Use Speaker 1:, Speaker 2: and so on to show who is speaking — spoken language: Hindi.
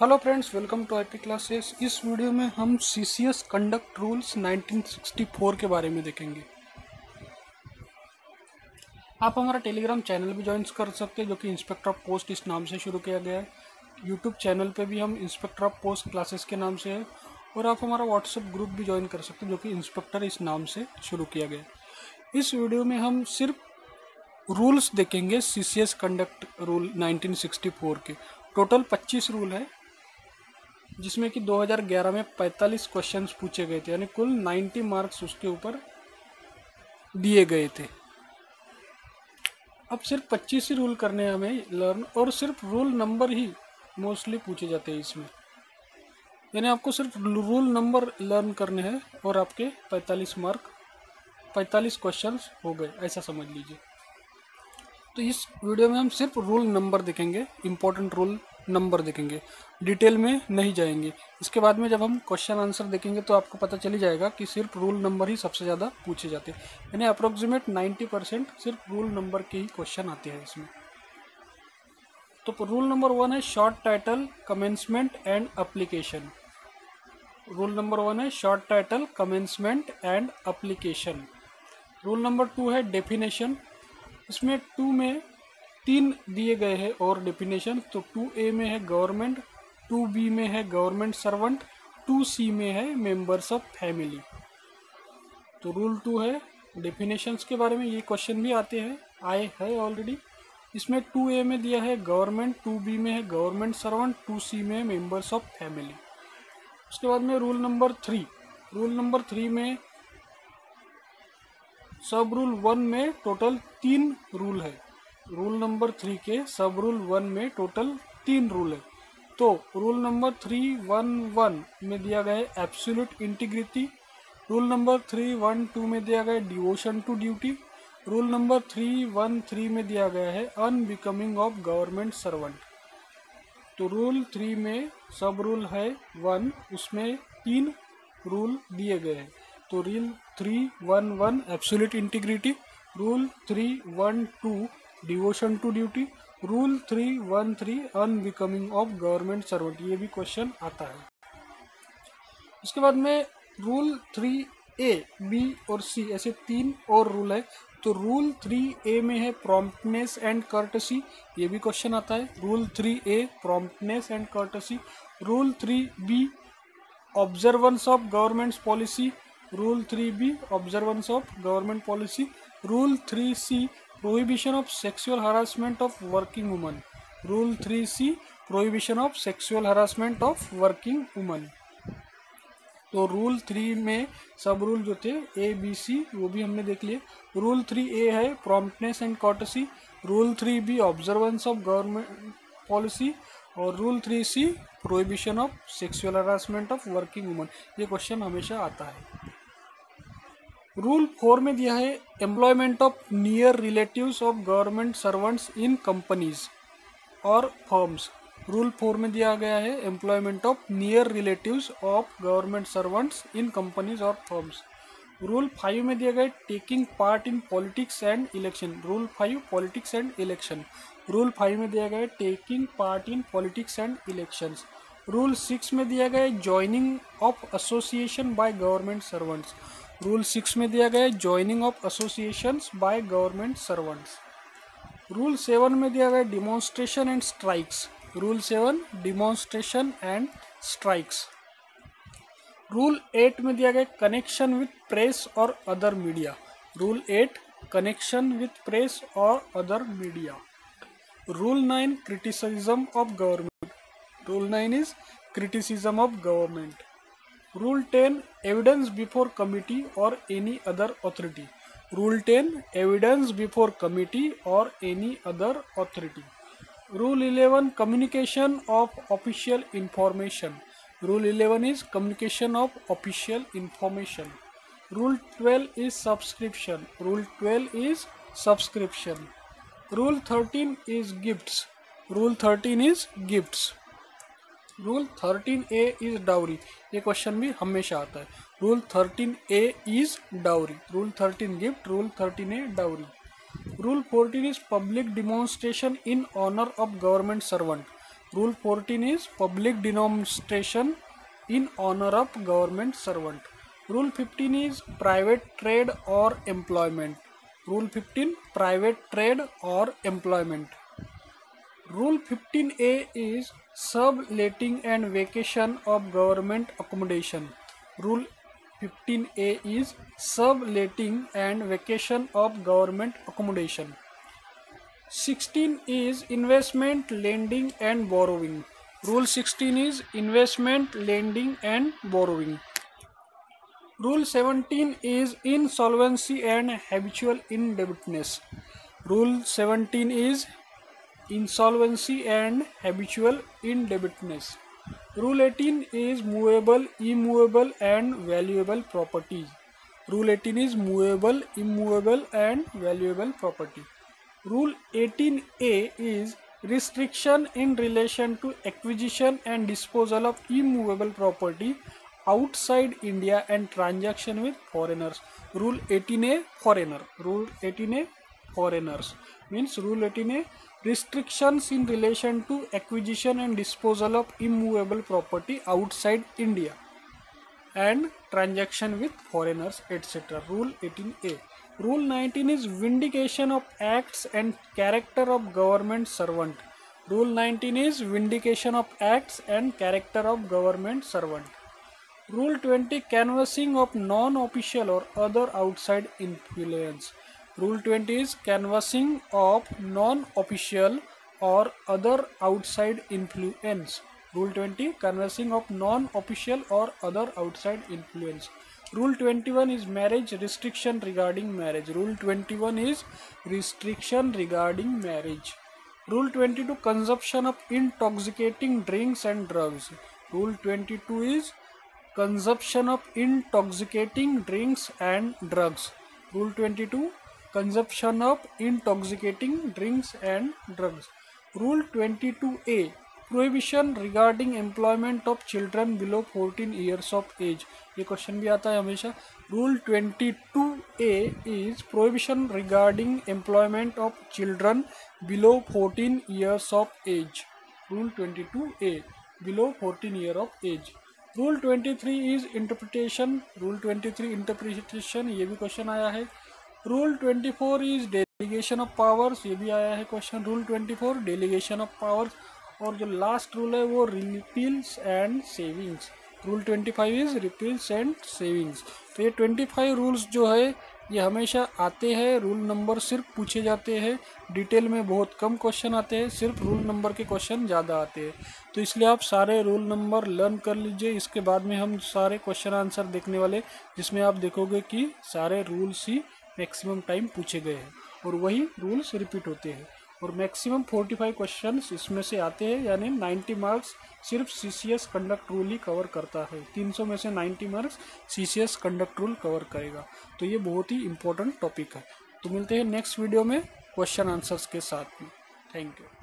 Speaker 1: Hello friends, welcome to IP classes. इस वीडियो में हम सीसीएस कंडक्ट रूल्स 1964 के बारे में देखेंगे। आप हमारा टेलीग्राम चैनल भी ज्वाइन कर सकते हैं, जो कि इंस्पेक्टर ऑफ पोस्ट इस नाम से शुरू किया गया है। यूट्यूब चैनल पे भी हम इंस्पेक्टर ऑफ पोस्ट क्लासेस के नाम से है, और आप हमारा व्हाट्सएप ग्रुप भी ज्वाइन कर सकते हैं, जो कि इंस्पेक्टर इस नाम से शुरू किया गया है। इस वीडियो में हम सिर्फ रूल्स देखेंगे, सीसीएस कंडक्ट रूल 1964 के। टोटल 25 रूल है, जिसमें कि 2011 में 45 क्वेश्चंस पूछे गए थे, यानी कुल 90 मार्क्स उसके ऊपर दिए गए थे। अब सिर्फ 25 ही रूल करने हैं हमें लर्न, और सिर्फ रूल नंबर ही मोस्टली पूछे जाते हैं इसमें। यानी आपको सिर्फ रूल नंबर लर्न करने हैं और आपके 45 क्वेश्चंस हो गए, ऐसा समझ लीजिए। तो इस वीडियो में हम सिर्फ रूल नंबर देखेंगे, इंपॉर्टेंट रूल नंबर देखेंगे, डिटेल में नहीं जाएंगे। इसके बाद में जब हम क्वेश्चन आंसर देखेंगे तो आपको पता चली जाएगा कि सिर्फ रूल नंबर ही सबसे ज़्यादा पूछे जाते हैं, यानी अप्रोक्सीमेट 90% सिर्फ रूल नंबर के ही क्वेश्चन आते हैं इसमें। तो रूल नंबर 1 है short title, commencement and application. Rule number 1 है short title, commencement and application. Rule number 2 है डेफिनेशन। इसमें 2 में 3 दिए गए हैं और डेफिनेशन। तो 2A में है गवर्नमेंट, 2B में है गवर्नमेंट सर्वेंट, 2C में है मेंबर्स ऑफ फैमिली। तो रूल 2 है डेफिनेशंस के बारे में, ये क्वेश्चन भी आते हैं, आए हैं ऑलरेडी। इसमें 2A में दिया है गवर्नमेंट, 2B में है गवर्नमेंट सर्वेंट, 2C में मेंबर्स ऑफ फैमिली। उसके बाद में रूल नंबर 3। रूल नंबर 3 में सब रूल 1 में टोटल 3 रूल है। रूल नंबर 3 के सब रूल 1 में टोटल 3 रूल है। तो रूल नंबर 311 में दिया गया है एब्सोल्यूट इंटीग्रिटी। रूल नंबर 312 में दिया गया है devotion to duty. Rule number 313 में दिया गया है अनबिकमिंग ऑफ गवर्नमेंट सर्वेंट। तो रूल 3 में सब रूल है 1, उसमें 3 रूल दिए गए हैं। तो rule 311 absolute integrity, rule 312 devotion to duty, rule 313 unbecoming of government servant. ये भी क्वेश्चन आता है। उसके बाद में रूल 3A, B और C, ऐसे 3 और रूल है। तो रूल 3A में है प्रॉम्प्टनेस एंड कर्टसी, ये भी क्वेश्चन आता है। Rule 3A promptness and courtesy. Rule 3B observance of government policy. Rule 3B observance of government policy. Rule 3C prohibition of sexual harassment of working woman. Rule 3C prohibition of sexual harassment of working woman. तो रूल 3 में सब रूल जो थे ABC वो भी हमने देख लिए। रूल 3A है promptness and courtesy. Rule 3B observance of government policy, और rule 3C prohibition of sexual harassment of working woman. ये क्वेश्चन हमेशा आता है। रूल 4 में दिया है employment of near relatives of government servants in companies और फर्म्स। रूल 4 में दिया गया है employment of near relatives of government servants in companies और फर्म्स। रूल 5 में दिया गया है taking part in politics and election. Rule 5 politics and election. Rule 5 में दिया गया है taking part in politics and elections. Rule 6 में दिया गया है joining of association by government servants. Rule 6 में दिया गया है joining of associations by government servants. Rule 7 में दिया गया demonstration and strikes. Rule 7 demonstration and strikes. Rule 8 में दिया गया कनेक्शन विथ प्रेस और other media. Rule 8 connection with press और other media. Rule 9 criticism of government. Rule 9 is criticism of government. Rule 10 evidence before committee और any other authority. Rule 10 evidence before committee और any other authority. Rule 11 communication of official information. Rule 11 is communication of official information. Rule 12 is subscription. Rule 12 is subscription. Rule 13 is gifts. Rule 13 is gifts. Rule 13A is dowry. ये क्वेश्चन भी हमेशा आता है। Rule 13A is dowry. Rule 13 gift. Rule 13A dowry. Rule 14 is public demonstration in honor of government servant. Rule 14 is public demonstration in honor of government servant. Rule 15 is private trade or employment. Rule 15, private trade or employment. Rule 15A is subletting and vacation of government accommodation. Rule 15A is subletting and vacation of government accommodation. 16 is investment, lending and borrowing. Rule 16 is investment, lending and borrowing. Rule 17 is insolvency and habitual indebtedness. Rule 17 is insolvency and habitual indebtedness. Rule 18 is movable, immovable and valuable properties. Rule 18 is movable, immovable and valuable property. Rule 18A is restriction in relation to acquisition and disposal of immovable property outside India and transaction with foreigners. Rule 18A, foreigner. Rule 18A, foreigners. Means Rule 18A, restrictions in relation to acquisition and disposal of immovable property outside India and transaction with foreigners, etc. Rule 18A. Rule 19 is vindication of acts and character of government servant. Rule 19 is vindication of acts and character of government servant. Rule 20, canvassing of non-official or other outside influence. Rule 20 is canvassing of non-official or other outside influence. Rule 20, canvassing of non-official or other outside influence. Rule 21 is marriage restriction regarding marriage. Rule 21 is restriction regarding marriage. Rule 22, consumption of intoxicating drinks and drugs. Rule 22 is consumption of intoxicating drinks and drugs. Rule 22, consumption of intoxicating drinks and drugs. Rule 22A, prohibition regarding employment of children below 14 years of age. ये क्वेश्चन भी आता है हमेशा. Rule 22A is prohibition regarding employment of children below 14 years of age. Rule 22A, below 14 year of age. Rule 23 is interpretation. Rule 23 interpretation, ये भी क्वेश्चन आया है. Rule 24 is delegation of powers, ये भी आया है question. Rule 24, delegation of powers. और जो लास्ट रूल है वो repeals and savings. Rule 25 is repeals and savings. तो ये 25 रूल्स जो है ये हमेशा आते हैं. रूल नंबर सिर्फ पूछे जाते हैं, डिटेल में बहुत कम क्वेश्चन आते हैं, सिर्फ रूल नंबर के क्वेश्चन ज़्यादा आते हैं. तो इसलिए आप सारे रूल नंबर लर्न कर लीजिए. इसके बाद में हम सारे क्वेश्चन आंसर देखने वाले, जिसमें आप देखोगे कि सारे रूल्स ही मैक्सिमम टाइम पूछे गए हैं और वही रूल्स रिपीट होते हैं. और मैक्सिमम 45 क्वेश्चंस इसमें से आते हैं, यानी 90 मार्क्स सिर्फ सीसीएस कंडक्ट रूल ही कवर करता है. 300 में से 90 marks CCS conduct rule cover करेगा. तो ये बहुत ही इंपॉर्टेंट टॉपिक है. तो मिलते हैं नेक्स्ट वीडियो में क्वेश्चन आंसर्स के साथ में. Thank you.